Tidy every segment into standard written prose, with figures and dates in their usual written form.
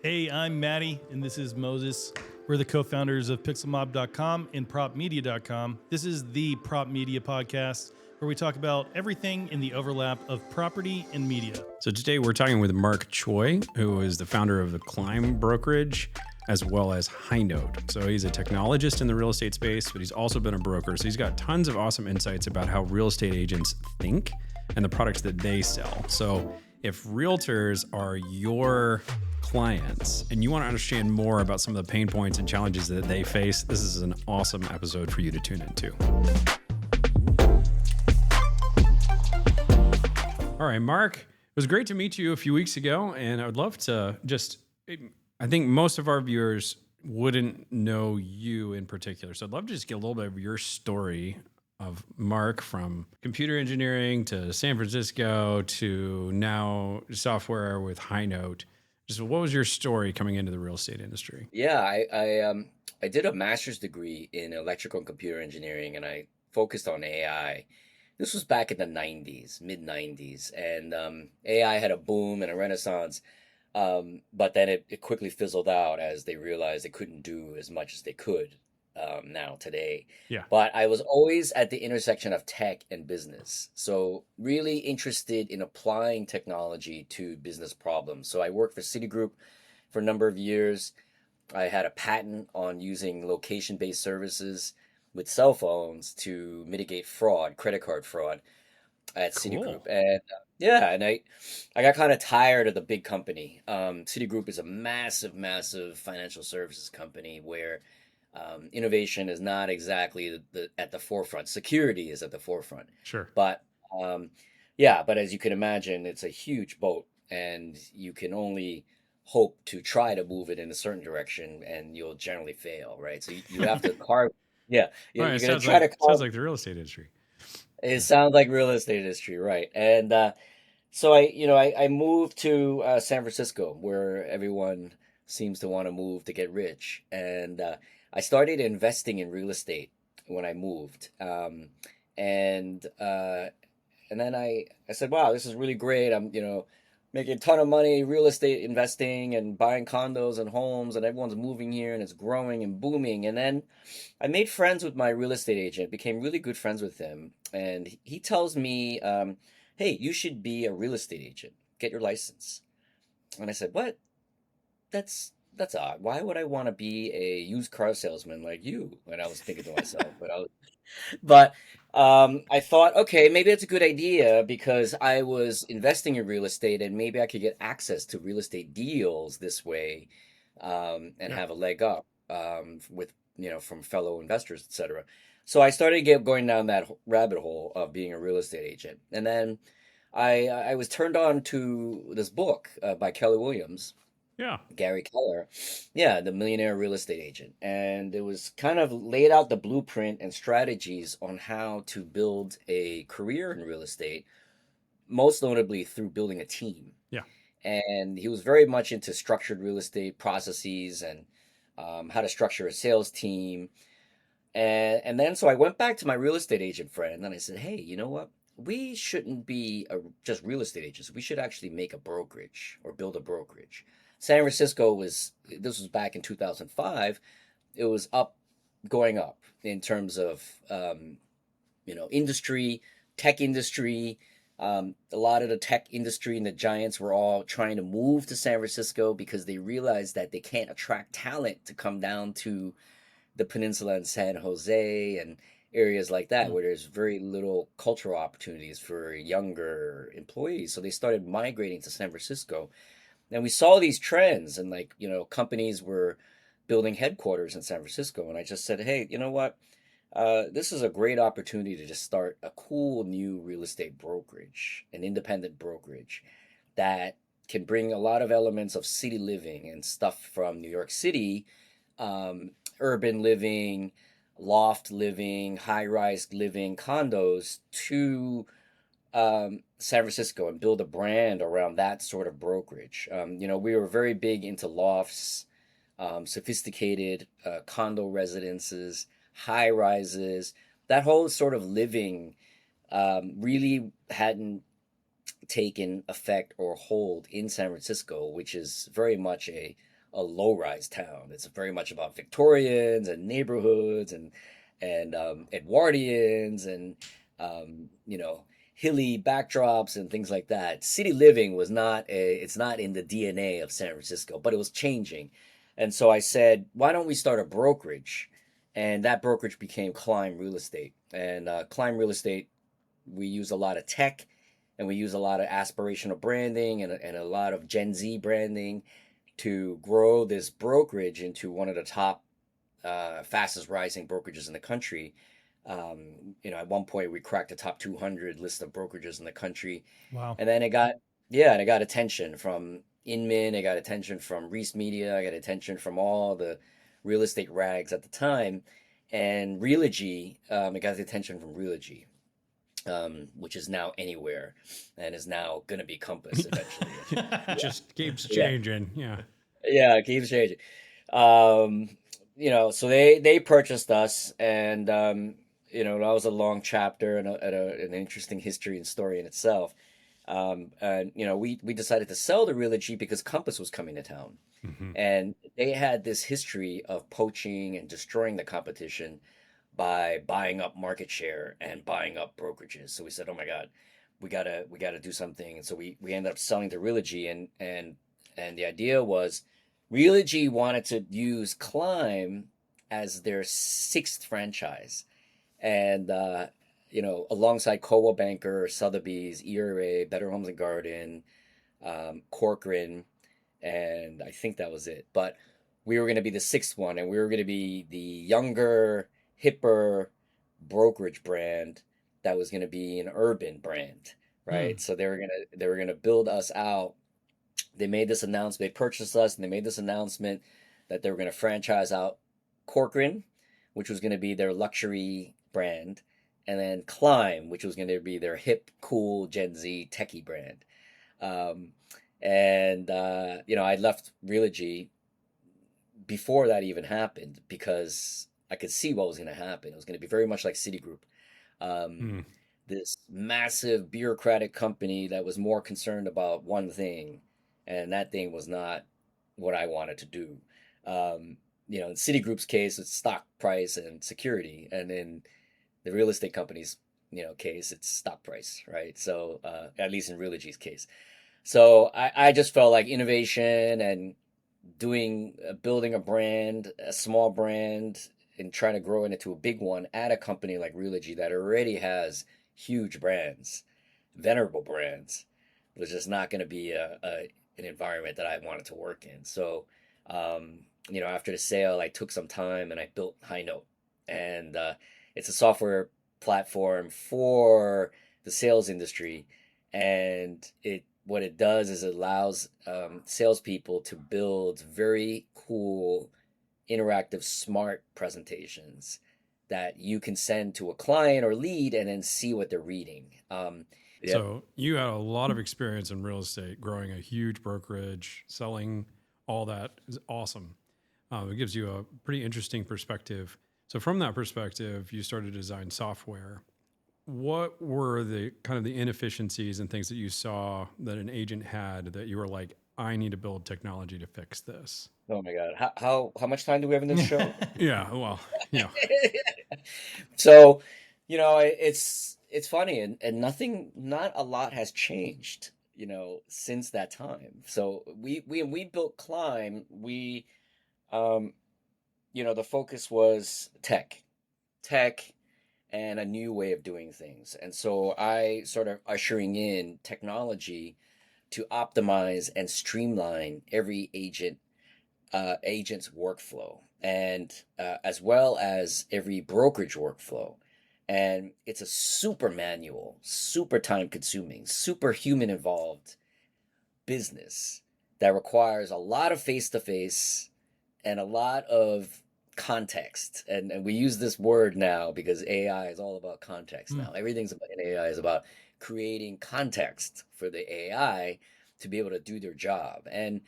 Hey, I'm Matty, and this is Moses. We're the co-founders of pixelmob.com and propmedia.com. This is the PropMedia podcast, where we talk about everything in the overlap of property and media. So today we're talking with Mark Choey, who is the founder of the Climb brokerage, as well as HighNote. So he's a technologist in the real estate space, but he's also been a broker. So he's got tons of awesome insights about how real estate agents think and the products that they sell. So if realtors are your clients and you want to understand more about some of the pain points and challenges that they face, this is an awesome episode for you to tune into. All right, Mark, it was great to meet you a few weeks ago, and I would love to I think most of our viewers wouldn't know you in particular. So I'd love to just get a little bit of your story of Mark from computer engineering to San Francisco to now software with HighNote. Just what was your story coming into the real estate industry? Yeah, I did a master's degree in electrical and computer engineering, and I focused on AI. This was back in the 90s, mid 90s, and AI had a boom and a renaissance, but then it quickly fizzled out as they realized they couldn't do as much as they could now today. Yeah. But I was always at the intersection of tech and business, so really interested in applying technology to business problems. So I worked for Citigroup for a number of years. I had a patent on using location-based services with cell phones to mitigate fraud, credit card fraud at Cool. Citigroup. And yeah, and I got kind of tired of the big company. Citigroup is a massive, massive financial services company where innovation is not exactly at the forefront. Security is at the forefront. Sure. But yeah, but as you can imagine, it's a huge boat, and you can only hope to try to move it in a certain direction, and you'll generally fail, right? So you have to carve. Yeah, All right, it you're gonna sounds try like to carve. the real estate industry. It sounds like real estate industry, right? And so I moved to San Francisco, where everyone seems to want to move to get rich, and I started investing in real estate when I moved, and then I said, wow, this is really great. I'm making a ton of money real estate investing and buying condos and homes, and everyone's moving here and it's growing and booming. And then I made friends with my real estate agent, became really good friends with him, and he tells me, hey, you should be a real estate agent, get your license. And I said, what? That's odd. Why would I want to be a used car salesman like you? And I was thinking to myself, but I thought, okay, maybe it's a good idea because I was investing in real estate, and maybe I could get access to real estate deals this way, and Yeah. have a leg up, with from fellow investors, etc. So I started going down that rabbit hole of being a real estate agent, and then I was turned on to this book by Keller Williams, Yeah. Gary Keller, yeah, the Millionaire real estate agent. And it was kind of laid out the blueprint and strategies on how to build a career in real estate, most notably through building a team. Yeah. And he was very much into structured real estate processes and how to structure a sales team. And then so I went back to my real estate agent friend and I said, hey, you know what? We shouldn't be just real estate agents. We should actually make a brokerage or build a brokerage. San Francisco this was back in 2005. It was going up in terms of, industry, tech industry. A lot of the tech industry and the giants were all trying to move to San Francisco because they realized that they can't attract talent to come down to the peninsula in San Jose and areas like that, Mm. where there's very little cultural opportunities for younger employees. So they started migrating to San Francisco. And we saw these trends, and companies were building headquarters in San Francisco. And I just said, hey, you know what? This is a great opportunity to just start a cool new real estate brokerage, an independent brokerage that can bring a lot of elements of city living and stuff from New York City, urban living, loft living, high rise living, condos to San Francisco and build a brand around that sort of brokerage. We were very big into lofts, sophisticated condo residences, high rises. That whole sort of living really hadn't taken effect or hold in San Francisco, which is very much a a low-rise town. It's very much about Victorians and neighborhoods and Edwardians and you know, hilly backdrops and things like that. City living was not it's not in the DNA of San Francisco, but it was changing. And so I said, why don't we start a brokerage? And that brokerage became Climb Real Estate. And Climb Real Estate, we use a lot of tech and we use a lot of aspirational branding and a lot of Gen Z branding to grow this brokerage into one of the top fastest rising brokerages in the country. You know, at one point we cracked the top 200 list of brokerages in the country, Wow. and then it got yeah, and it got attention from Inman, it got attention from Reese Media, I got attention from all the real estate rags at the time, and Realogy, it got the attention from Realogy, which is now Anywhere, and is now going to be Compass eventually. It just keeps Yeah, changing. Yeah. yeah, it keeps changing. Um, you know, so they purchased us, and you know, that was a long chapter and an interesting history and story in itself. And you know, we decided to sell the Realogy because Compass was coming to town, Hmm. and they had this history of poaching and destroying the competition by buying up market share and buying up brokerages. So we said, oh my God, we gotta do something. And so we ended up selling to Realogy, and the idea was Realogy wanted to use Climb as their sixth franchise. And you know, alongside Coldwell Banker, Sotheby's, ERA, Better Homes and Garden, Corcoran, and I think that was it. But we were going to be the sixth one, and we were going to be the younger, hipper brokerage brand that was going to be an urban brand, Hmm. right? So they were gonna build us out. They made this announcement. They purchased us, and they made this announcement that they were going to franchise out Corcoran, which was going to be their luxury brand, and then Climb, which was going to be their hip, cool Gen Z techie brand. Um, and you know, I left Realogy before that even happened because I could see what was going to happen. It was going to be very much like Citigroup, um, Hmm. this massive bureaucratic company that was more concerned about one thing, and that thing was not what I wanted to do. You know, in Citigroup's case, it's stock price and security, and in the real estate company's case, it's stock price, right? So at least in Realogy's case. So I just felt like innovation and building a brand, a small brand, and trying to grow it into a big one at a company like Realogy that already has huge brands, venerable brands, was just not going to be an environment that I wanted to work in. So, you know, after the sale, I took some time and I built HighNote, and it's a software platform for the sales industry, and it what it does is it allows salespeople to build very cool, interactive, smart presentations that you can send to a client or lead and then see what they're reading. Yep. So you had a lot of experience in real estate, growing a huge brokerage, selling all that is awesome. It gives you a pretty interesting perspective. So from that perspective, you started to design software. What were the kind of the inefficiencies and things that you saw that an agent had that you were like, I need to build technology to fix this? Oh my God. How much time do we have in this show? Yeah, well, you know, So, you know, it's funny, and not a lot has changed, you know, since that time. So we built Climb, um you know, the focus was tech and a new way of doing things. And so I sort of ushering in technology to optimize and streamline every agent's workflow, and as well as every brokerage workflow. And it's a super manual, super time consuming, super human involved business that requires a lot of face to face and a lot of context. And we use this word now because AI is all about context Hmm. now. Everything's about in AI is about creating context for the AI to be able to do their job. And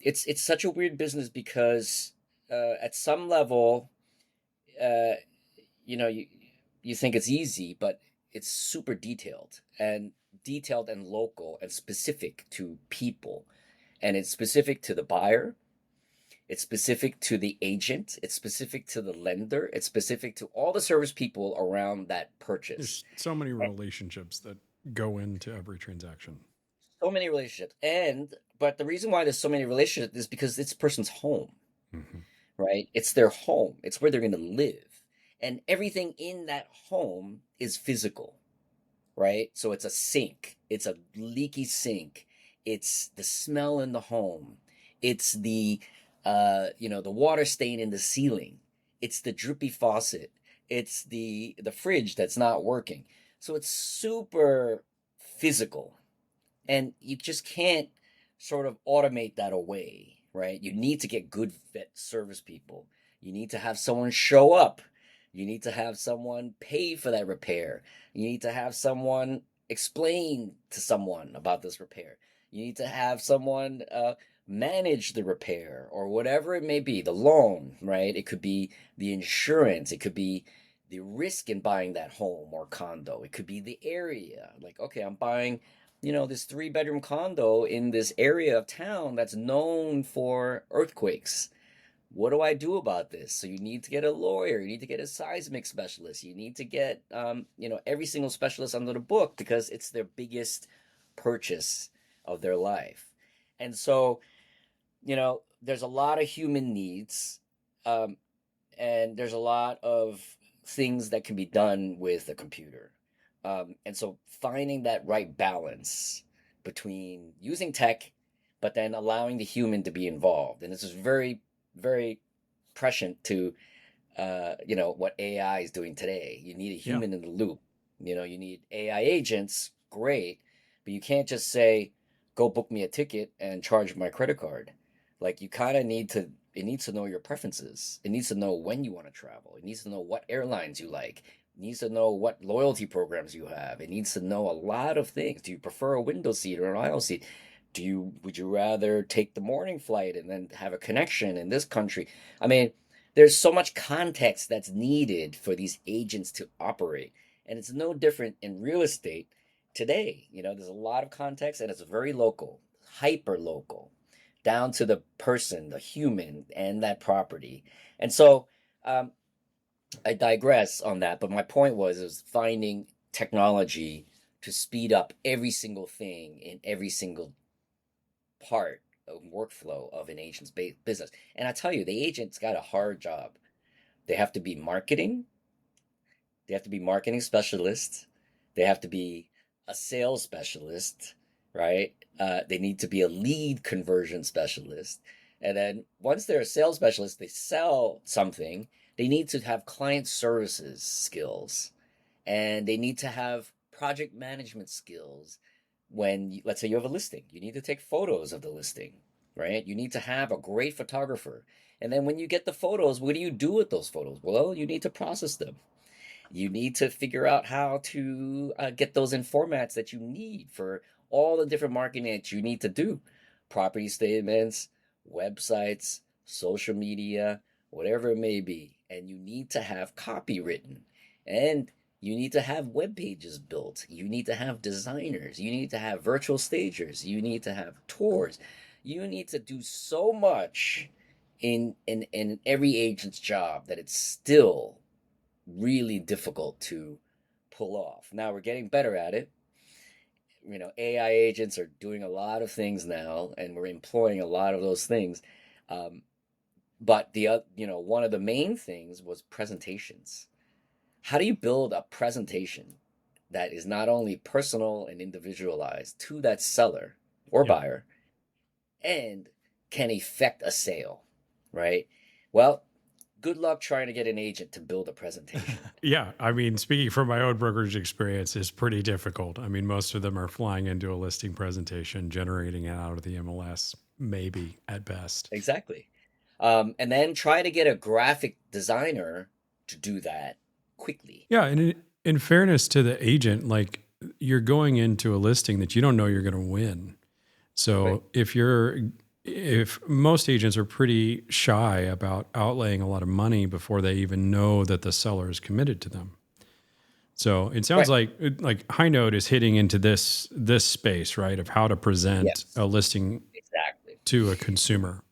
it's such a weird business because at some level, uh, you know, you think it's easy, but it's super detailed and local and specific to people, and it's specific to the buyer, It's specific to the agent. It's specific to the lender. It's specific to all the service people around that purchase. There's so many relationships that go into every transaction. So many relationships. But the reason why there's so many relationships is because it's a person's home, Mm-hmm. right? It's their home. It's where they're going to live. And everything in that home is physical, right? So it's a sink. It's a leaky sink. It's the smell in the home. It's the water stain in the ceiling. It's the drippy faucet. It's the fridge that's not working. So it's super physical, and you just can't sort of automate that away, right? You need to get good vet service people. You need to have someone show up. You need to have someone pay for that repair. You need to have someone explain to someone about this repair. You need to have someone manage the repair or whatever it may be, the loan, right? It could be the insurance. It could be the risk in buying that home or condo. It could be the area. Like, okay, I'm buying this 3-bedroom condo in this area of town that's known for earthquakes. What do I do about this? So you need to get a lawyer. You need to get a seismic specialist. You need to get, every single specialist under the book because it's their biggest purchase of their life. And so, there's a lot of human needs, and there's a lot of things that can be done with a computer. And so finding that right balance between using tech, but then allowing the human to be involved. And this is very, very prescient to, what AI is doing today. You need a human in the loop. You need AI agents, great, but you can't just say, go book me a ticket and charge my credit card. Like you kind of it needs to know your preferences. It needs to know when you want to travel. It needs to know what airlines you like. It needs to know what loyalty programs you have. It needs to know a lot of things. Do you prefer a window seat or an aisle seat? Would you rather take the morning flight and then have a connection in this country? I mean, there's so much context that's needed for these agents to operate. And it's no different in real estate today. There's a lot of context and it's very local, hyper local, down to the person, the human, and that property. And so I digress on that, but my point was finding technology to speed up every single thing in every single part of workflow of an agent's business. And I tell you, the agent's got a hard job. They have to be marketing. They have to be marketing specialists. They have to be a sales specialist, right? They need to be a lead conversion specialist. And then once they're a sales specialist, they sell something. They need to have client services skills, and they need to have project management skills. Let's say you have a listing, you need to take photos of the listing, right? You need to have a great photographer. And then when you get the photos, what do you do with those photos? Well, you need to process them. You need to figure out how to get those in formats that you need for all the different marketing that you need to do. Property statements, websites, social media, whatever it may be. And you need to have copy written. And you need to have web pages built. You need to have designers. You need to have virtual stagers. You need to have tours. You need to do so much in every agent's job that it's still really difficult to pull off. Now we're getting better at it. AI agents are doing a lot of things now, and we're employing a lot of those things. But one of the main things was presentations. How do you build a presentation that is not only personal and individualized to that seller or buyer and can effect a sale, right? Well, good luck trying to get an agent to build a presentation. Yeah. I mean, speaking from my own brokerage experience, is pretty difficult. I mean, most of them are flying into a listing presentation, generating it out of the MLS, maybe at best. Exactly. And then try to get a graphic designer to do that quickly. Yeah. And in fairness to the agent, like you're going into a listing that you don't know you're going to win. So if most agents are pretty shy about outlaying a lot of money before they even know that the seller is committed to them. So it sounds like HighNote is hitting into this space, right, of how to present a listing exactly to a consumer.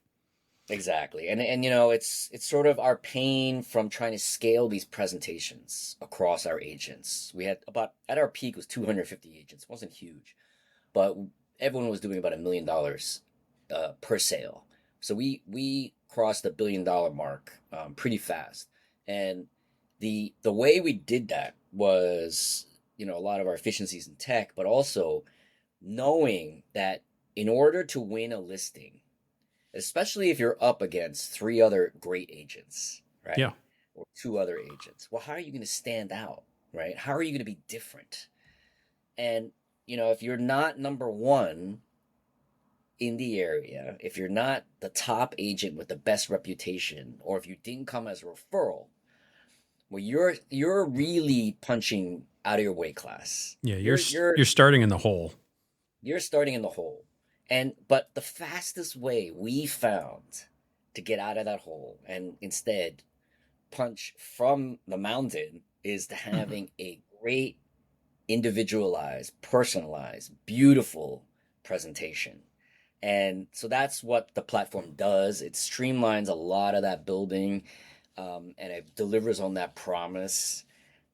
Exactly. And it's sort of our pain from trying to scale these presentations across our agents. We had about at our peak was 250 agents. It wasn't huge, but everyone was doing about $1 million per sale. So we crossed the $1 billion mark pretty fast. And the way we did that was, a lot of our efficiencies in tech, but also knowing that in order to win a listing, especially if you're up against three other great agents, Yeah. right? Or two other agents. Well, how are you going to stand out, right? How are you going to be different? And, if you're not number one in the area, if you're not the top agent with the best reputation, or if you didn't come as a referral, well, you're really punching out of your weight class. Yeah. You're You're starting in the hole. you're starting in the hole. But the fastest way we found to get out of that hole and instead punch from the mountain is to having a great individualized, personalized, beautiful presentation. And so that's what the platform does. It streamlines a lot of that building, and it delivers on that promise.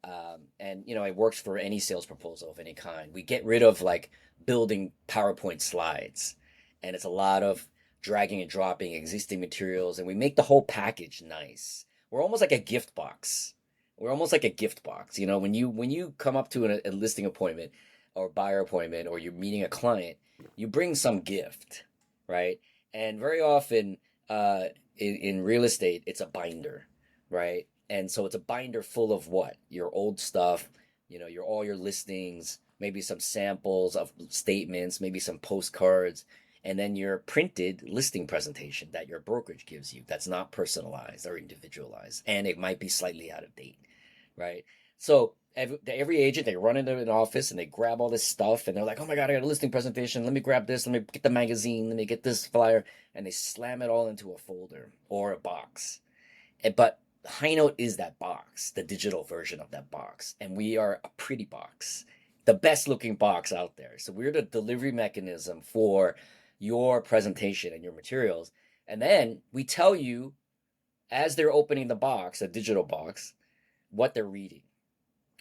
And it works for any sales proposal of any kind. We get rid of like building PowerPoint slides, and it's a lot of dragging and dropping existing materials, and we make the whole package nice. We're almost like a gift box. We're almost like a gift box. When you come up to a listing appointment or buyer appointment, or you're meeting a client, you bring some gift, right? And very often, in real estate, it's a binder, right? And so it's a binder full of what? Your old stuff, all your listings, maybe some samples of statements, maybe some postcards, and then your printed listing presentation that your brokerage gives you that's not personalized or individualized, and it might be slightly out of date, right? So every agent, they run into an office and they grab all this stuff and they're like, oh my God, I got a listing presentation. Let me grab this. Let me get the magazine. Let me get this flyer. And they slam it all into a folder or a box. But HighNote is that box, the digital version of that box. And we are a pretty box, the best looking box out there. So we're the delivery mechanism for your presentation and your materials. And then we tell you as they're opening the box, a digital box, what they're reading.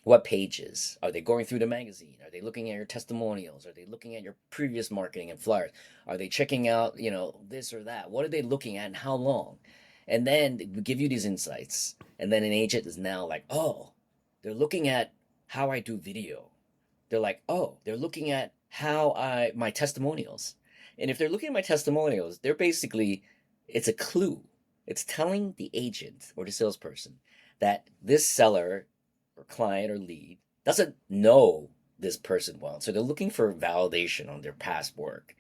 What pages? Are they going through the magazine? Are they looking at your testimonials? Are they looking at your previous marketing and flyers? Are they checking out, this or that? What are they looking at and how long? And then we give you these insights. And then an agent is now like, oh, they're looking at how I do video. They're like, oh, they're looking at my testimonials. And if they're looking at my testimonials, it's a clue. It's telling the agent or the salesperson that this seller or client or lead doesn't know this person well. So they're looking for validation on their past work,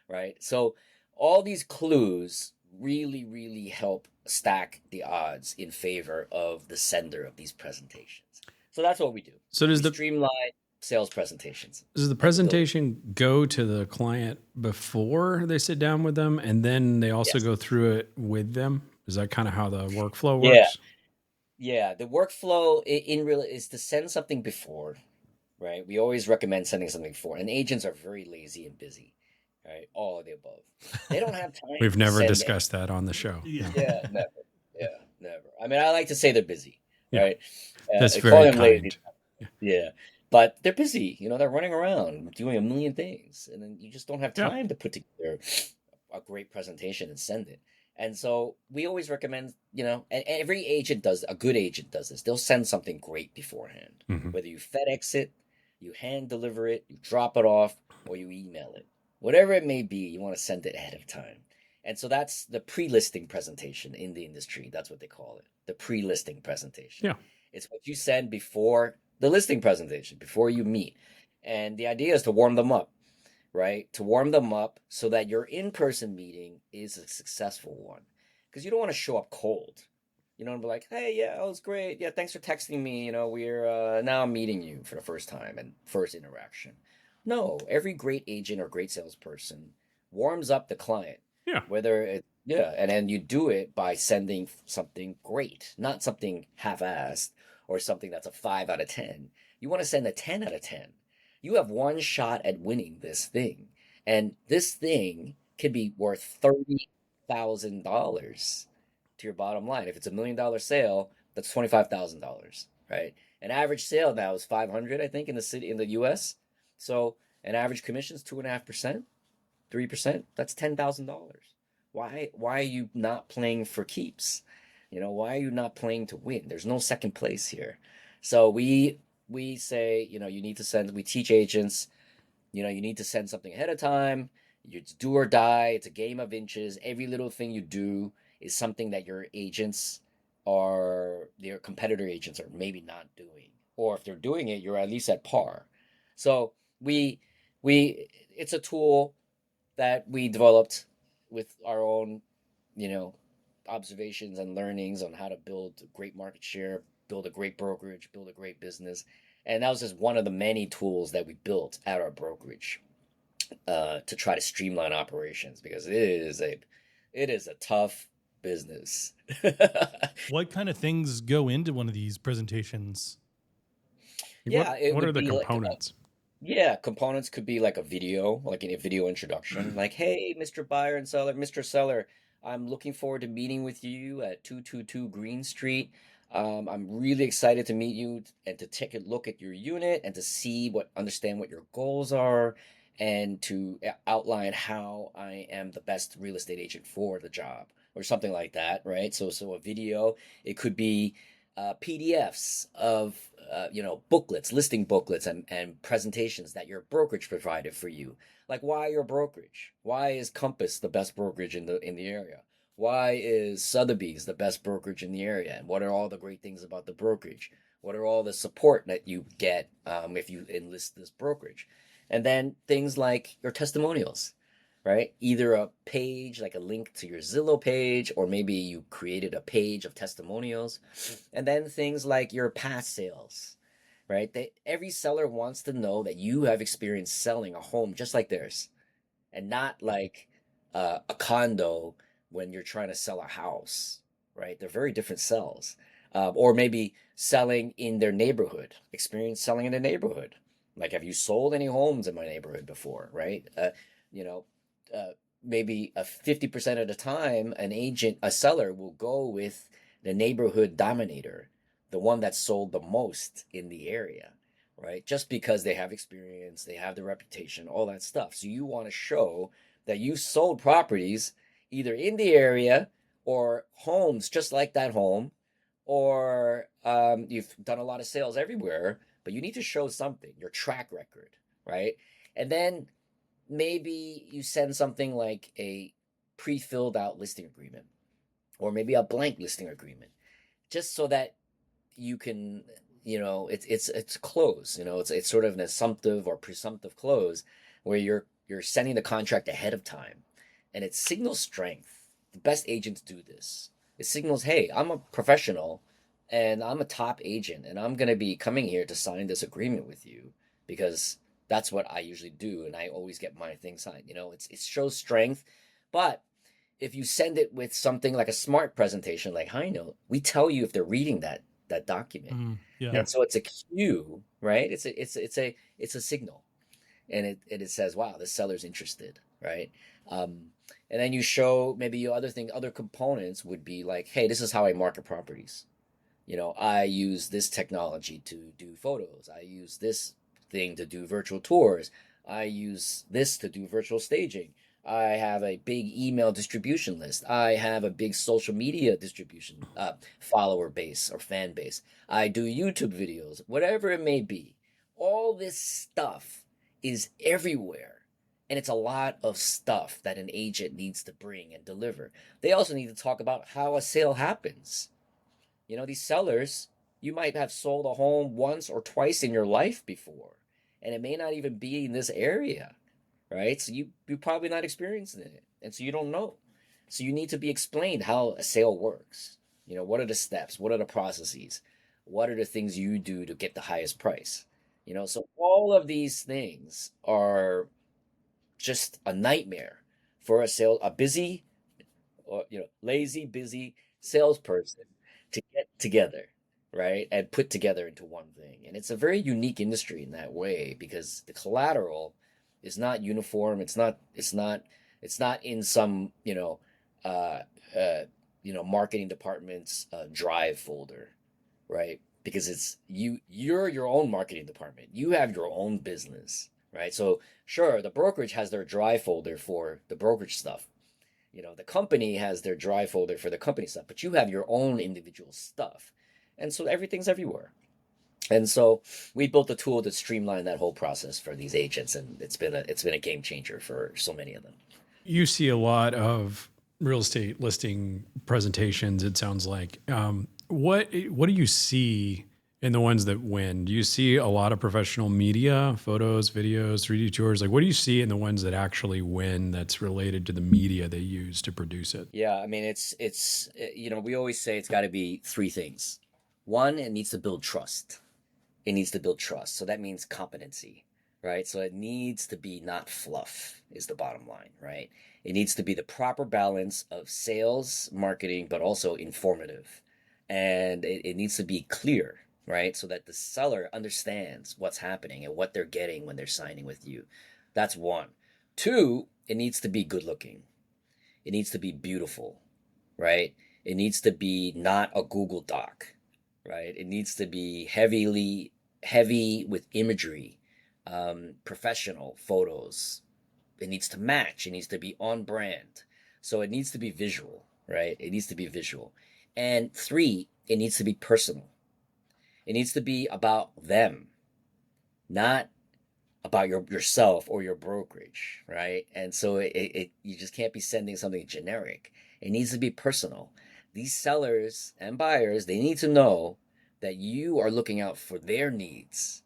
right? So all these clues really, really help stack the odds in favor of the sender of these presentations. So that's what we do. So We streamline sales presentations. does the presentation go to the client before they sit down with them, and then they also Yes. go through it with them? Is that kind of how the workflow Yeah. works? Yeah. The workflow in real is to send something before, right? We always recommend sending something before. And agents are very lazy and busy, right? All of the above. They don't have time We've to never send discussed that on the show. Yeah. Yeah, never. Yeah, never. I mean, I like to say they're busy, Yeah. right? That's I call very them lazy. kind. Yeah, but they're busy. They're running around doing a million things, and then you just don't have Yeah. time to put together a great presentation and send it. And so we always recommend, and every agent does, a good agent does this. They'll send something great beforehand, Mhm. whether you FedEx it, you hand deliver it, you drop it off, or you email it. Whatever it may be, you want to send it ahead of time. And so that's the pre-listing presentation in the industry. That's what they call it, the pre-listing presentation. Yeah. It's what you send before the listing presentation, before you meet. And the idea is to warm them up, right? To warm them up so that your in-person meeting is a successful one. Because you don't want to show up cold. You don't want to be like, hey, yeah, it was great. Yeah, thanks for texting me. We're now I'm meeting you for the first time and first interaction. No, every great agent or great salesperson warms up the client. Yeah. And then you do it by sending something great, not something half-assed or something that's a 5 out of 10. You want to send a 10 out of 10. You have one shot at winning this thing. And this thing could be worth 30 $25,000 to your bottom line. If it's $1 million sale, that's $25,000, right? An average sale now is 500, I think, in the US. So an average commission is 2.5%, 3%. That's $10,000. Why are you not playing for keeps? Why are you not playing to win? There's no second place here. So we say, you need to send. We teach agents, you need to send something ahead of time. It's do or die. It's a game of inches. Every little thing you do is something that your agents or their competitor agents are maybe not doing, or if they're doing it, you're at least at par. So we it's a tool that we developed with our own, you know, observations and learnings on how to build a great market share, build a great brokerage, build a great business. And that was just one of the many tools that we built at our brokerage to try to streamline operations because it is a tough business. What kind of things go into one of these presentations? Yeah, it What are would the be like components? yeah, components could be like a video, like in a video introduction, like, hey, Mr. Buyer and Seller, Mr. Seller, I'm looking forward to meeting with you at 222 Green Street. I'm really excited to meet you and to take a look at your unit and to understand what your goals are and to outline how I am the best real estate agent for the job or something like that, right? So a video, it could be PDFs of booklets, listing booklets, and presentations that your brokerage provided for you. Like why your brokerage? Why is Compass the best brokerage in the area? Why is Sotheby's the best brokerage in the area? And what are all the great things about the brokerage? What are all the support that you get if you enlist this brokerage? And then things like your testimonials, right? Either a page, like a link to your Zillow page, or maybe you created a page of testimonials. And then things like your past sales, right? Every seller wants to know that you have experience selling a home just like theirs and not like a condo when you're trying to sell a house, right? They're very different sells. Or maybe selling in their neighborhood, experience selling in their neighborhood. Like, have you sold any homes in my neighborhood before, right? You know, uh, Maybe 50% of the time, a seller will go with the neighborhood dominator, the one that sold the most in the area, right? Just because they have experience, they have the reputation, all that stuff. So you want to show that you sold properties either in the area or homes just like that home, or you've done a lot of sales everywhere, but you need to show something, your track record, right? And then maybe you send something like a pre-filled out listing agreement or maybe a blank listing agreement just so that you can, it's close, it's sort of an assumptive or presumptive close where you're sending the contract ahead of time, and it signals strength. The best agents do this. It signals, hey, I'm a professional and I'm a top agent and I'm going to be coming here to sign this agreement with you because that's what I usually do and I always get my thing signed. It shows strength. But if you send it with something like a smart presentation like HighNote, we tell you if they're reading that document. Yeah. And so it's a cue, right? It's a signal, and it says, wow, this seller's interested, right? And then you show maybe other components would be like, hey, this is how I market properties. I use this technology to do photos. I use this thing to do virtual tours. I use this to do virtual staging. I have a big email distribution list. I have a big social media distribution follower base or fan base. I do YouTube videos, whatever it may be. All this stuff is everywhere. And it's a lot of stuff that an agent needs to bring and deliver. They also need to talk about how a sale happens. These sellers, you might have sold a home once or twice in your life before, and it may not even be in this area, right? So you're probably not experiencing it, and so you don't know. So you need to be explained how a sale works. What are the steps? What are the processes? What are the things you do to get the highest price? So all of these things are just a nightmare for a busy or lazy, busy salesperson to get together, right? And put together into one thing. And it's a very unique industry in that way because the collateral is not uniform. It's not in some, uh, uh, marketing department's drive folder, right? Because you're your own marketing department. You have your own business, right? So sure, the brokerage has their drive folder for the brokerage stuff. The company has their drive folder for the company stuff, but you have your own individual stuff. And so everything's everywhere. And so we built a tool to streamline that whole process for these agents, and it's been a game changer for so many of them. You see a lot of real estate listing presentations, it sounds like. What do you see in the ones that win? Do you see a lot of professional media, photos, videos, 3D tours? Like, what do you see in the ones that actually win that's related to the media they use to produce it? Yeah, I mean we always say it's got to be three things. One, it needs to build trust. It needs to build trust. So that means competency, right? So it needs to be not fluff, is the bottom line, right? It needs to be the proper balance of sales, marketing, but also informative. And it needs to be clear, right? So that the seller understands what's happening and what they're getting when they're signing with you. That's one. Two, it needs to be good looking. It needs to be beautiful, right? It needs to be not a Google Doc, right? It needs to be heavy with imagery, professional photos. It needs to match. It needs to be on brand. So it needs to be visual, right? It needs to be visual. And three, it needs to be personal. It needs to be about them, not about yourself or your brokerage, right? And so you just can't be sending something generic. It needs to be personal. These sellers and buyers, they need to know that you are looking out for their needs,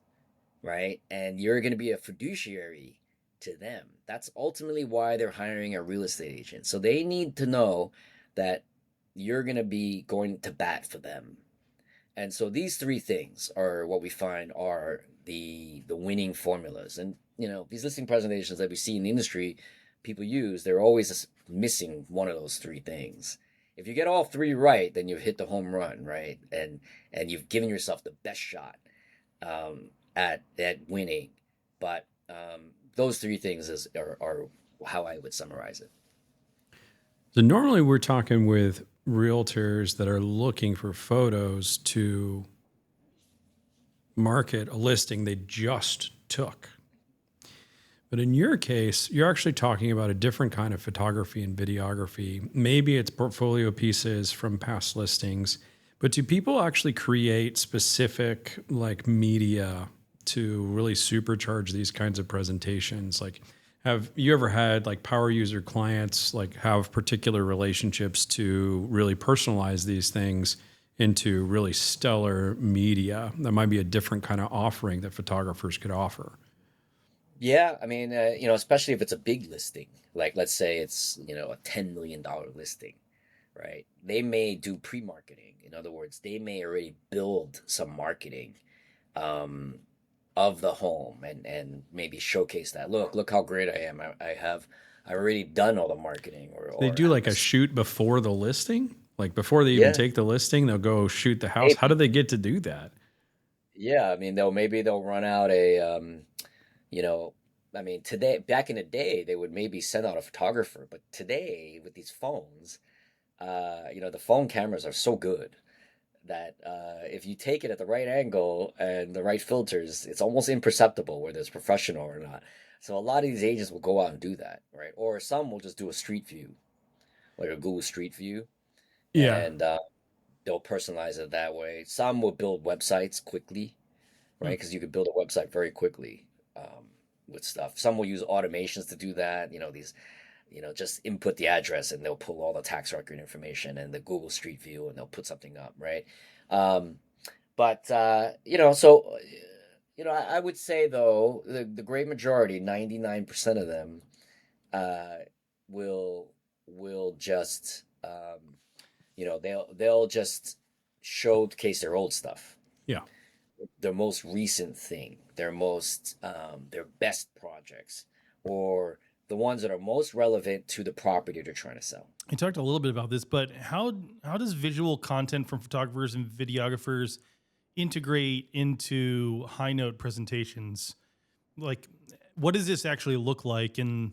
right? And you're going to be a fiduciary to them. That's ultimately why they're hiring a real estate agent. So they need to know that you're going to be going to bat for them. And so these three things are what we find are the winning formulas. And these listing presentations that we see in the industry people use, they're always missing one of those three things. If you get all three right, then you've hit the home run, right? And you've given yourself the best shot at winning. But those three things are how I would summarize it. So normally we're talking with realtors that are looking for photos to market a listing they just took. But in your case, you're actually talking about a different kind of photography and videography. Maybe it's portfolio pieces from past listings, but do people actually create specific like media to really supercharge these kinds of presentations? Like, have you ever had like power user clients like have particular relationships to really personalize these things into really stellar media? That might be a different kind of offering that photographers could offer. Yeah, I mean, especially if it's a big listing, like let's say it's, a $10 million listing, right? They may do pre-marketing. In other words, they may already build some marketing um, of the home and maybe showcase that. Look how great I am. I've already done all the marketing They or do have like a this. shoot before the listing, like before they even Yeah, take the listing, they'll go shoot the house. How do maybe. they get to do that? Yeah, I mean, they'll run out you know, I mean, today, back in the day, they would maybe send out a photographer, but today with these phones, the phone cameras are so good that if you take it at the right angle and the right filters, it's almost imperceptible whether it's professional or not. So a lot of these agents will go out and do that, right? Or some will just do a street view, like a Google Street View, Yeah. and they'll personalize it that way. Some will build websites quickly, right? Hmm. Because you could build a website very quickly with stuff. Some will use automations to do that. Just input the address and they'll pull all the tax record information and the Google Street View and they'll put something up, right? Um, but I would say though the great majority, 99% of them, uh, will just they'll just showcase their old stuff, Yeah. their most recent thing, their best projects, or the ones that are most relevant to the property they're trying to sell. You talked a little bit about this, but how does visual content from photographers and videographers integrate into high note presentations? Like, what does this actually look like? And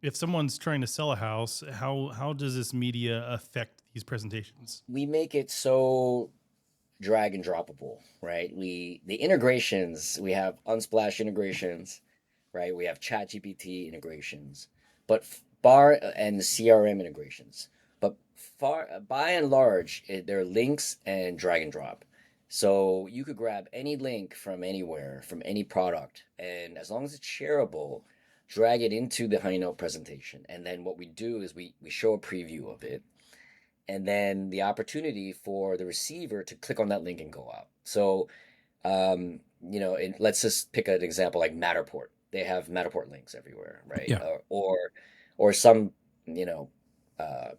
If someone's trying to sell a house, how does this media affect these presentations? We make it so drag and droppable, right? The integrations, we have Unsplash integrations, right? We have ChatGPT integrations, but bar and CRM integrations. But far by and large, they're links and drag and drop. So you could grab any link from anywhere, from any product, and as long as it's shareable, drag it into the HighNote presentation. And then what we do is we show a preview of it, and then the opportunity for the receiver to click on that link and go out. So, let's just pick an example like Matterport. They have Matterport links everywhere, right? Yeah. Or some,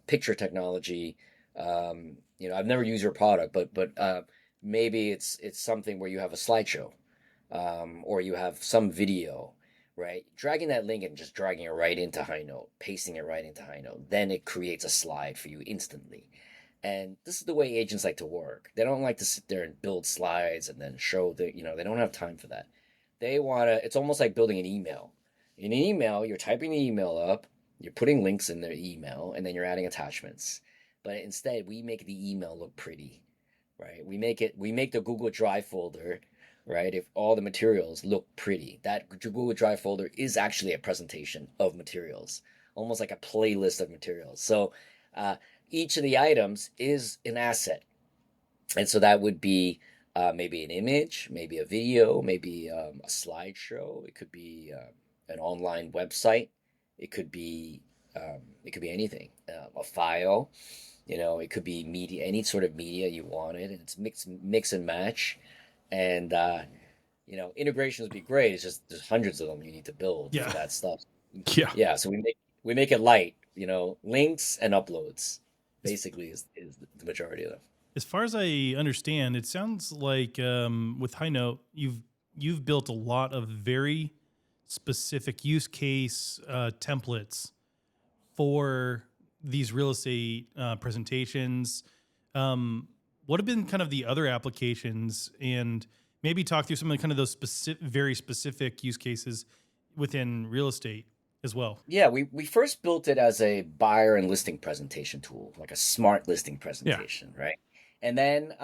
picture technology. I've never used your product, but maybe it's something where you have a slideshow, or you have some video, right? Dragging that link and just dragging it right into HighNote, pasting it right into HighNote, then it creates a slide for you instantly. And this is the way agents like to work. They don't like to sit there and build slides and then show that, they don't have time for that. They want to, it's almost like building an email. In an email, you're typing the email up, you're putting links in the email, and then you're adding attachments. But instead, we make the email look pretty, right? We make the Google Drive folder, right? If all the materials look pretty, that Google Drive folder is actually a presentation of materials, almost like a playlist of materials. So each of the items is an asset. And so that would be maybe an image, maybe a video, maybe a slideshow. It could be an online website. It could be anything, a file. It could be media, any sort of media you wanted, and it's mix and match. And integrations would be great. It's just there's hundreds of them you need to build for Yeah. that stuff. Yeah. Yeah, so we make it light. Links and uploads basically is the majority of them. As far as I understand, it sounds like with HighNote, you've built a lot of very specific use case templates for these real estate presentations. What have been kind of the other applications, and maybe talk through some of the kind of those very specific use cases within real estate as well? Yeah, we first built it as a buyer and listing presentation tool, like a smart listing Yeah. presentation, right? And then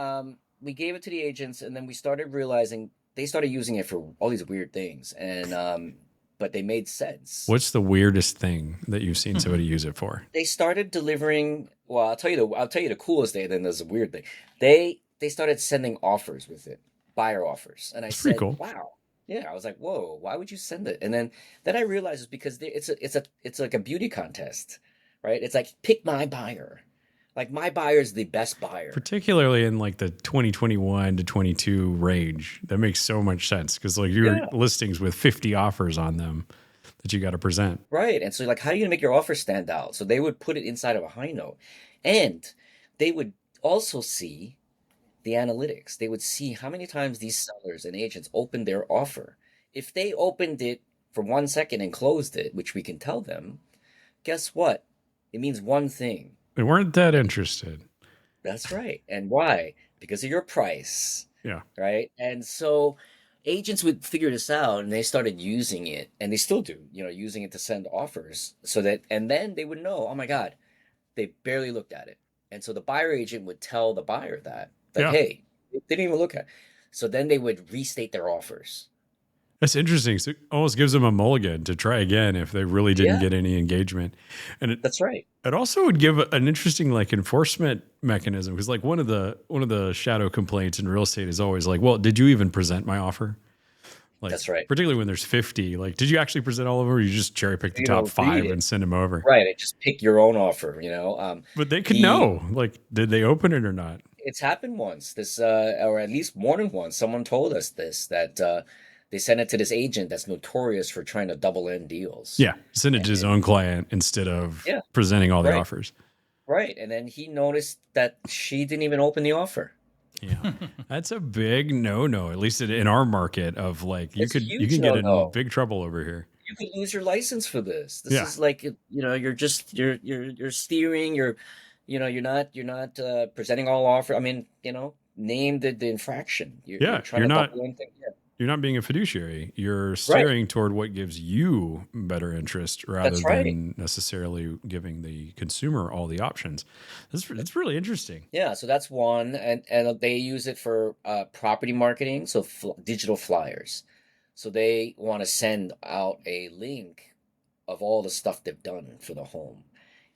we gave it to the agents, and then we started realizing they started using it for all these weird things, and but they made sense. What's the weirdest thing that you've seen somebody use it for? They started delivering. Well, I'll tell you the coolest thing. Then there's a weird thing. They started sending offers with it, buyer offers, and I It's pretty said, cool. "Wow." Yeah, I was like, "Whoa, why would you send it?" And then I realized it's because it's like a beauty contest, right? It's like pick my buyer, like my buyer is the best buyer. Particularly in like the 2021 to 22 range. That makes so much sense because like your Yeah, listings with 50 offers on them that you got to present. right. And so like, how are you gonna make your offer stand out? So they would put it inside of a high note, and they would also see the analytics. They would see how many times these sellers and agents opened their offer. If they opened it for 1 second and closed it, which we can tell them, guess what? It means one thing. They weren't that interested. That's right. And why? Because of your price, Yeah. right? And so agents would figure this out and they started using it, and they still do, using it to send offers so that, and then they would know, oh my God, they barely looked at it. And so the buyer agent would tell the buyer that, like, Yeah. hey, they didn't even look at it. So then they would restate their offers. That's interesting. So it almost gives them a mulligan to try again if they really didn't Yeah, get any engagement. And that's right. it also would give an interesting like enforcement mechanism because like one of the shadow complaints in real estate is always like, well, did you even present my offer? Like That's right. particularly when there's 50, like did you actually present all of them or you just cherry pick the top Read five it. and send them over? Right. And just pick your own offer, But they could the know, like, did they open it or not? it's happened once, this or at least more than once. Someone told us this, that they sent it to this agent that's notorious for trying to double end deals. Yeah. Send it to his And own client instead of yeah, presenting all the right. offers. Right. And then he noticed that she didn't even open the offer. Yeah. That's a big no, at least in our market of like, It's a you huge can get in no-no. big trouble over here. You could lose your license for this. This Yeah. is like, you're just you're steering. You're not presenting all offer. I mean, name the infraction. You're Yeah. trying You're to not double in thing. Yeah. you're not being a fiduciary. You're Right. steering toward what gives you better interest rather That's right. than necessarily giving the consumer all the options. That's really interesting. Yeah, so that's one, and they use it for property marketing, so digital flyers. So they want to send out a link of all the stuff they've done for the home,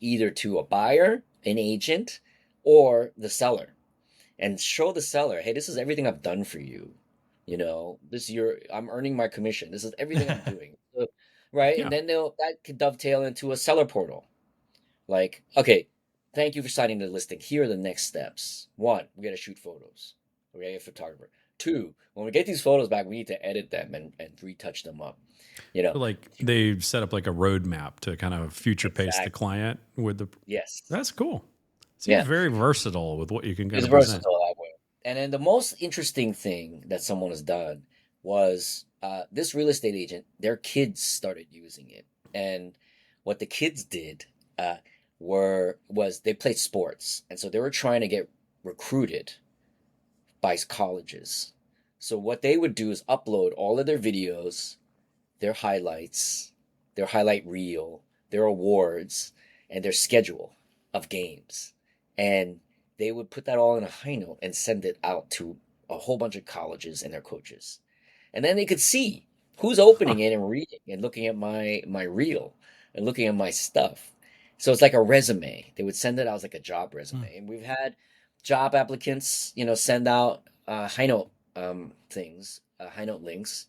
either to a buyer, an agent, or the seller, and show the seller, hey, this is everything I've done for you. This is I'm earning my commission. This is everything I'm doing. So, right, and Yeah. then that could dovetail into a seller portal. Like, okay, thank you for signing the listing. Here are the next steps. One, we got to shoot photos. Okay, a photographer. Two, when we get these photos back, we need to edit them and retouch them up. You know, So like they've set up like a roadmap to kind of future pace the exactly. client with the. Yes. That's cool. Seems Yeah. very versatile with what you can kind It's of present. versatile that way. And then the most interesting thing that someone has done was this real estate agent, their kids started using it. And what the kids did was they played sports. And so they were trying to get recruited by colleges. So what they would do is upload all of their videos, their highlights, their highlight reel, their awards, and their schedule of games. And they would put that all in a high note and send it out to a whole bunch of colleges and their coaches. And then they could see who's Huh. opening it and reading and looking at my reel and looking at my stuff. So it's like a resume. They would send it out as like a job Hmm. resume. And we've had job applicants, send out high note high note links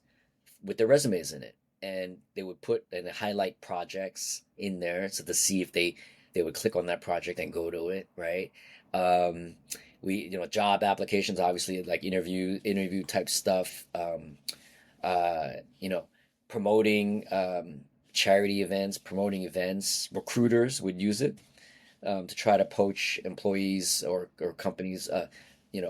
with their resumes in it, and they would put and highlight projects in there so to see if they would click on that project and go to it, right? Um, we job applications, obviously, like interview type stuff. Uh, you know, promoting charity events, promoting events. Recruiters would use it to try to poach employees or companies,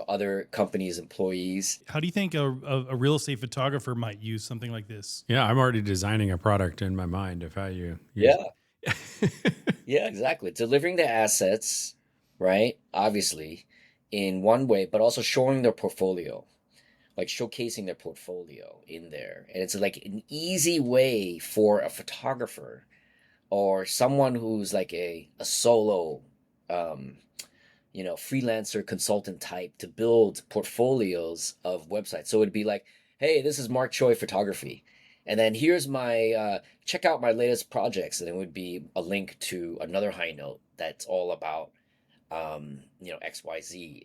other companies' employees. How do you think a real estate photographer might use something like this? Yeah, I'm already designing a product in my mind of how you use. Yeah, yeah, exactly. Delivering the assets, right? Obviously, in one way, but also showing their portfolio, like showcasing their portfolio in there. And it's like an easy way for a photographer or someone who's like a solo um, freelancer consultant type to build portfolios of websites. So it'd be like, hey, this is Mark Choey photography. And then here's my check out my latest projects. And it would be a link to another high note that's all about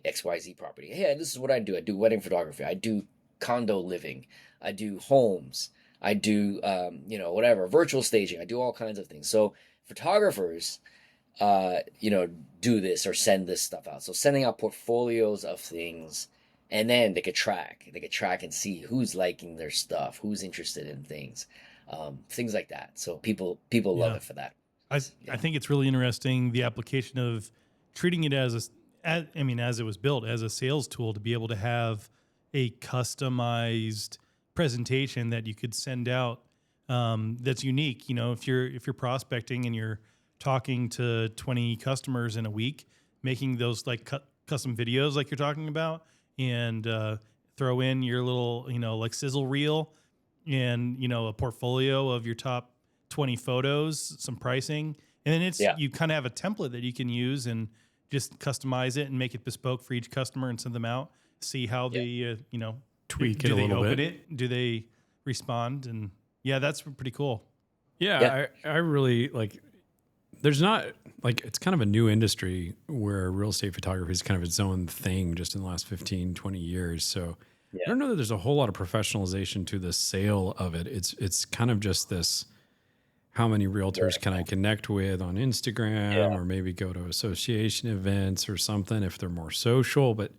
XYZ property. Hey, this is what I do. I do wedding photography. I do condo living. I do homes. I do whatever, virtual staging. I do all kinds of things. So photographers uh, you know, do this or send this stuff out. So sending out portfolios of things, and then they could track and see who's liking their stuff, who's interested in things, things like that. So people love Yeah. it for that. I Yeah, think it's really interesting the application of treating it as it was built as a sales tool to be able to have a customized presentation that you could send out that's unique. If you're prospecting and you're talking to 20 customers in a week, making those like custom videos like you're talking about, and throw in your little like sizzle reel and a portfolio of your top 20 photos, some pricing, and then yeah, you kind of have a template that you can use and just customize it and make it bespoke for each customer and send them out. See how yeah, they Tweak it do a they little open bit. it, do they respond, and yeah, that's pretty cool. yeah, Yeah, I really like. There's not like it's kind of a new industry where real estate photography is kind of its own thing just in the last 15, 20 years. So I yeah, don't know that there's a whole lot of professionalization to the sale of it. It's kind of just this how many realtors can I connect with on Instagram yeah, or maybe go to association events or something if they're more social. But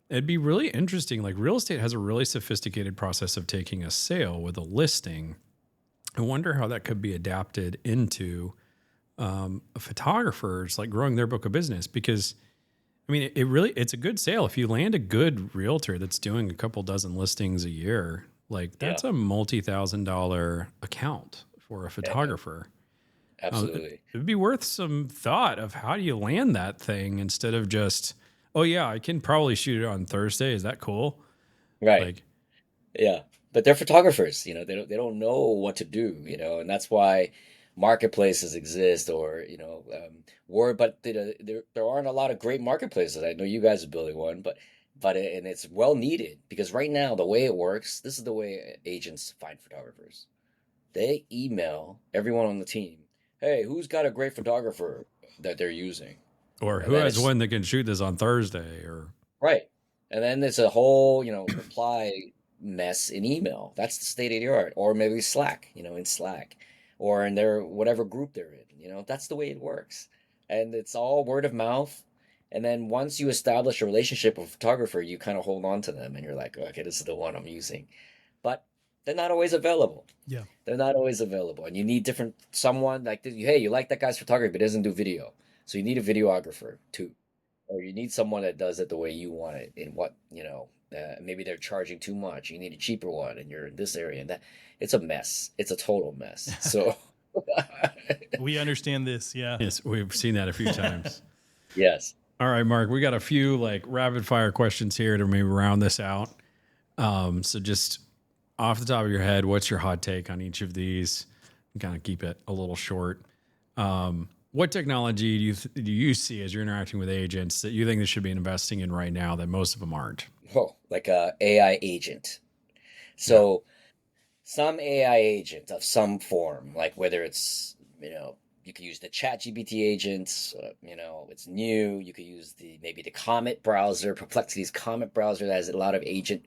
it'd be really interesting. Like real estate has a really sophisticated process of taking a sale with a listing. I wonder how that could be adapted into photographers like growing their book of business because I mean it's a good sale if you land a good realtor that's doing a couple dozen listings a year. Like yeah, that's a multi-$1,000 account for a yeah, photographer. absolutely. It'd be worth some thought of how do you land that thing instead of just, oh yeah, I can probably shoot it on Thursday. Is that cool? Right. Like, Yeah. but they're photographers. They don't know what to do. And that's why marketplaces exist, or word. But there aren't a lot of great marketplaces. I know you guys are building one, and it's well needed, because right now the way it works, this is the way agents find photographers. They email everyone on the team, "Hey, who's got a great photographer that they're using?" Or And who then has it's one that can shoot this on Thursday? Or right. And then it's a whole, reply mess in email. That's the state of the art. Or maybe Slack, in Slack, or in their whatever group they're in. That's the way it works. And it's all word of mouth. And then once you establish a relationship with a photographer, you kind of hold on to them and you're like, okay, this is the one I'm using. But they're not always available. Yeah. They're not always available. And you need someone like, hey, you like that guy's photography, but doesn't do video. So you need a videographer too, or you need someone that does it the way you want it. In what maybe they're charging too much. You need a cheaper one, and you're in this area, and that. It's a mess. It's a total mess. So We understand this. Yeah. yes, we've seen that a few times. yes. All right, Mark, we got a few like rapid fire questions here to maybe round this out. So just off the top of your head, what's your hot take on each of these? Kind of keep it a little short. What technology do you see as you're interacting with agents that you think they should be investing in right now that most of them aren't? Oh, like a AI agent. Yeah. So some AI agent of some form, like whether it's you can use the Chat GPT agents. It's new. You could use maybe the Comet browser, Perplexity's Comet browser that has a lot of agent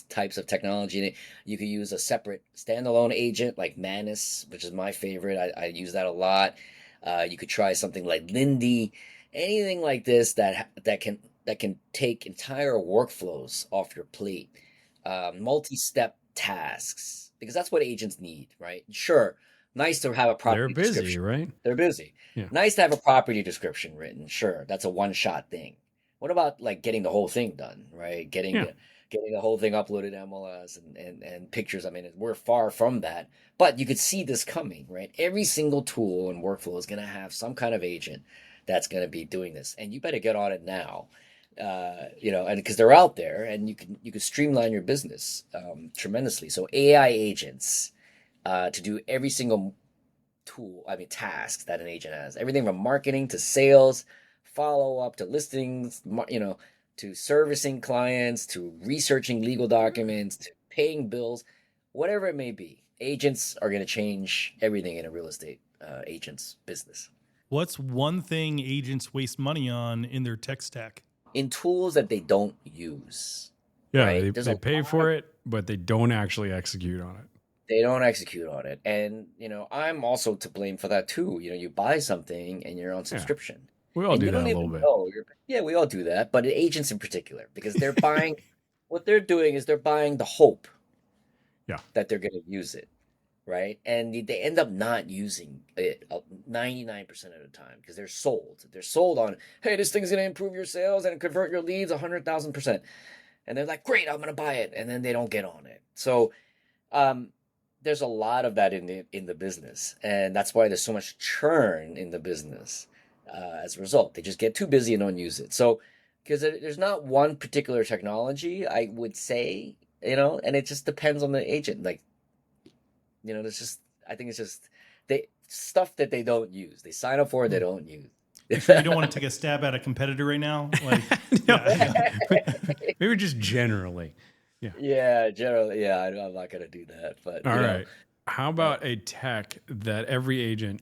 types of technology in it. You could use a separate standalone agent like Manus, which is my favorite. I use that a lot. You could try something like Lindy, anything like this that can take entire workflows off your plate, multi-step tasks, because that's what agents need, right? Sure, nice to have a They're property busy, description. right? They're busy. Yeah. Nice to have a property description written. Sure, that's a one-shot thing. What about like getting the whole thing done, right? Getting Yeah. getting the whole thing uploaded to MLS and pictures. I mean, we're far from that, but you could see this coming, right? Every single tool and workflow is going to have some kind of agent that's going to be doing this, and you better get on it now. And because they're out there, and you can streamline your business tremendously. So AI agents to do every single tasks that an agent has, everything from marketing to sales, follow up to listings, to servicing clients, to researching legal documents, to paying bills, whatever it may be. Agents are going to change everything in a real estate agent's business. What's one thing agents waste money on in their tech stack? In tools that they don't use. Yeah. Right? There's They a pay lot for of it, but they don't actually execute on it. they don't execute on it. And, I'm also to blame for that too. You buy something and you're on Yeah. subscription. We all And do you that don't a little even bit. know yeah, we all do that, but agents in particular, because they're buying what they're doing is they're buying the hope Yeah. that they're going to use it, right? And they end up not using it 99% of the time, because they're sold. They're sold on, hey, this thing's going to improve your sales and convert your leads 100,000%. And they're like, great, I'm going to buy it. And then they don't get on it. So, there's a lot of that in the business, and that's why there's so much churn in the business. As a result, they just get too busy and don't use it. So, because there's not one particular technology, I would say, and it just depends on the agent. Like, there's just I think it's just they stuff that they don't use. They sign up for it, they don't use. You sure you don't want to take a stab at a competitor right now? Like, yeah. Maybe just generally. Yeah. Yeah, generally, yeah. I'm not gonna do that, but All right. How about a tech that every agent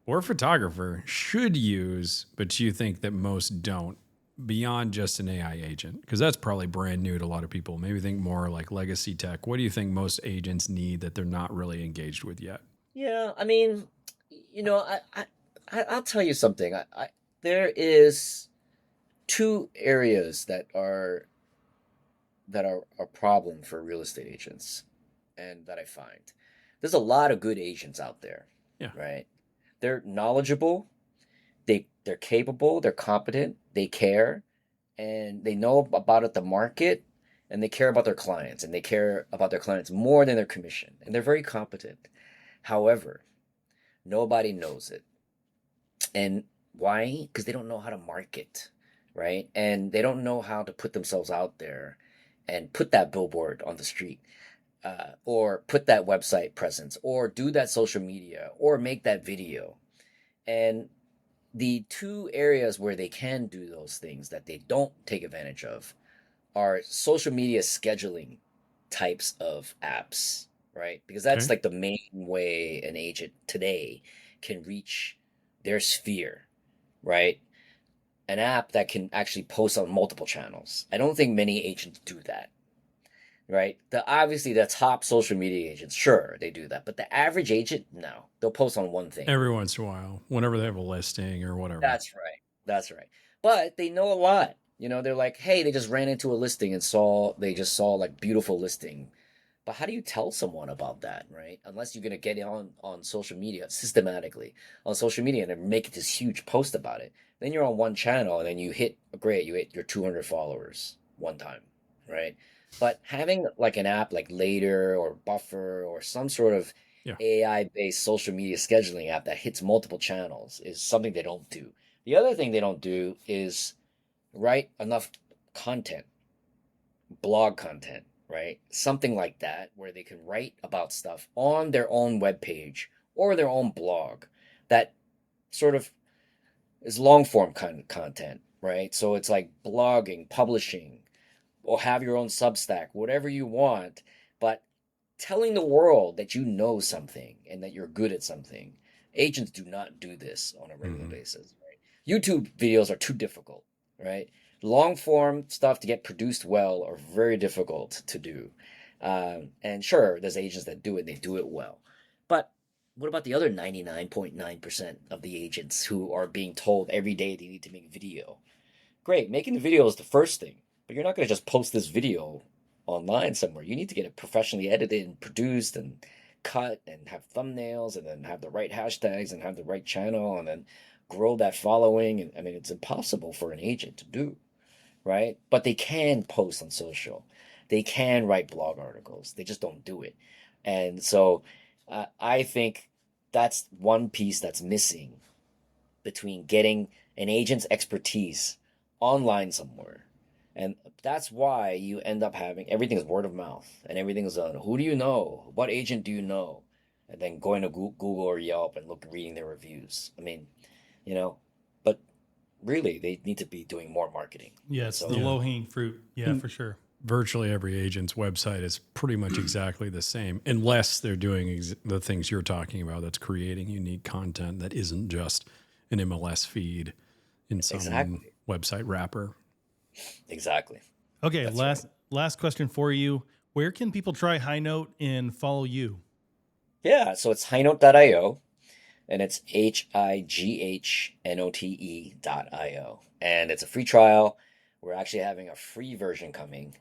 or photographer should use, but you think that most don't, beyond just an AI agent? Because that's probably brand new to a lot of people. Maybe think more like legacy tech. What do you think most agents need that they're not really engaged with yet? Yeah, I mean, I'll tell you something. There is two areas that are a problem for real estate agents, and that I find. There's a lot of good agents out there, Yeah. right? They're knowledgeable, they're capable, they're competent, they care, and they know about the market, and they care about their clients, and they care about their clients more than their commission, and they're very competent. However, nobody knows it. And why? Because they don't know how to market, right? And they don't know how to put themselves out there and put that billboard on the street. or put that website presence, or do that social media, or make that video. And the two areas where they can do those things that they don't take advantage of are social media scheduling types of apps, right? Because that's Okay. like the main way an agent today can reach their sphere, right? An app that can actually post on multiple channels. I don't think many agents do that, right? Obviously the top social media agents, sure, they do that, but the average agent, no, they'll post on one thing. Every once in a while, whenever they have a listing or whatever. That's right. That's right. But they know a lot. They're like, hey, they just ran into a listing and they just saw like beautiful listing. But how do you tell someone about that, right? Unless you're gonna get on social media systematically on social media and then make this huge post about it. Then you're on one channel and then you hit your 200 followers one time, right? But having like an app like Later or Buffer or some sort of Yeah. AI-based social media scheduling app that hits multiple channels is something they don't do. The other thing they don't do is write enough content, blog content, right? Something like that where they can write about stuff on their own webpage or their own blog that sort of is long form content, right? So it's like blogging, publishing, or have your own Substack, whatever you want, but telling the world that you know something and that you're good at something. Agents do not do this on a regular Mhm. basis, right? YouTube videos are too difficult, right? Long form stuff to get produced well are very difficult to do. And sure, there's agents that do it, they do it well. But what about the other 99.9% of the agents who are being told every day they need to make video? Great, making the video is the first thing, but you're not going to just post this video online somewhere. You need to get it professionally edited and produced and cut and have thumbnails and then have the right hashtags and have the right channel and then grow that following. And I mean, it's impossible for an agent to do, right? But they can post on social. They can write blog articles. They just don't do it. And so I think that's one piece that's missing between getting an agent's expertise online somewhere. And that's why you end up having everything is word of mouth and everything is on who do you know? What agent do you know? And then going to Google or Yelp and reading their reviews. I mean, you know, but really they need to be doing more marketing Yeah, on it's the Yeah. low hanging fruit. Yeah, And for sure. virtually every agent's website is pretty much exactly the same, unless they're doing the things you're talking about. That's creating unique content that isn't just an MLS feed in some Exactly. website wrapper. Exactly. Okay, That's right. last question for you. Where can people try HighNote and follow you? Yeah, so it's highnote.io and it's highnote.io. And it's a free trial. We're actually having a free version coming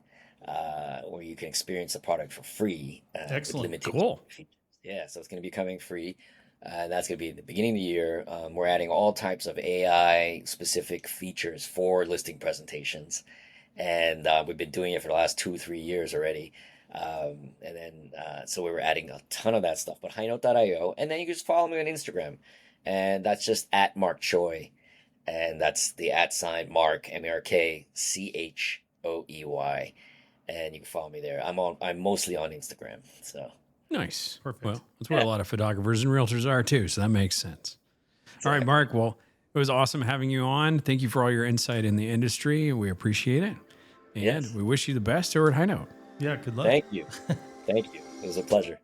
where you can experience the product for free with Excellent. limitation Cool. features. Yeah, so it's going to be coming free. That's going to be at the beginning of the year. We're adding all types of AI specific features for listing presentations. And we've been doing it for the last 2, 3 years already. And then, so we were adding a ton of that stuff, but highnote.io. And then you can just follow me on Instagram. And that's just at Mark Choy. And that's the at sign Mark, MarkChoey. And you can follow me there. I'm mostly on Instagram. So, Nice. Perfect. Well, that's where a yeah, lot of photographers and realtors are too. So that makes sense. All right, exactly. Mark. Well, it was awesome having you on. Thank you for all your insight in the industry. We appreciate it. And Yes. we wish you the best over at High Note. Yeah, good luck. Thank you. Thank you. It was a pleasure.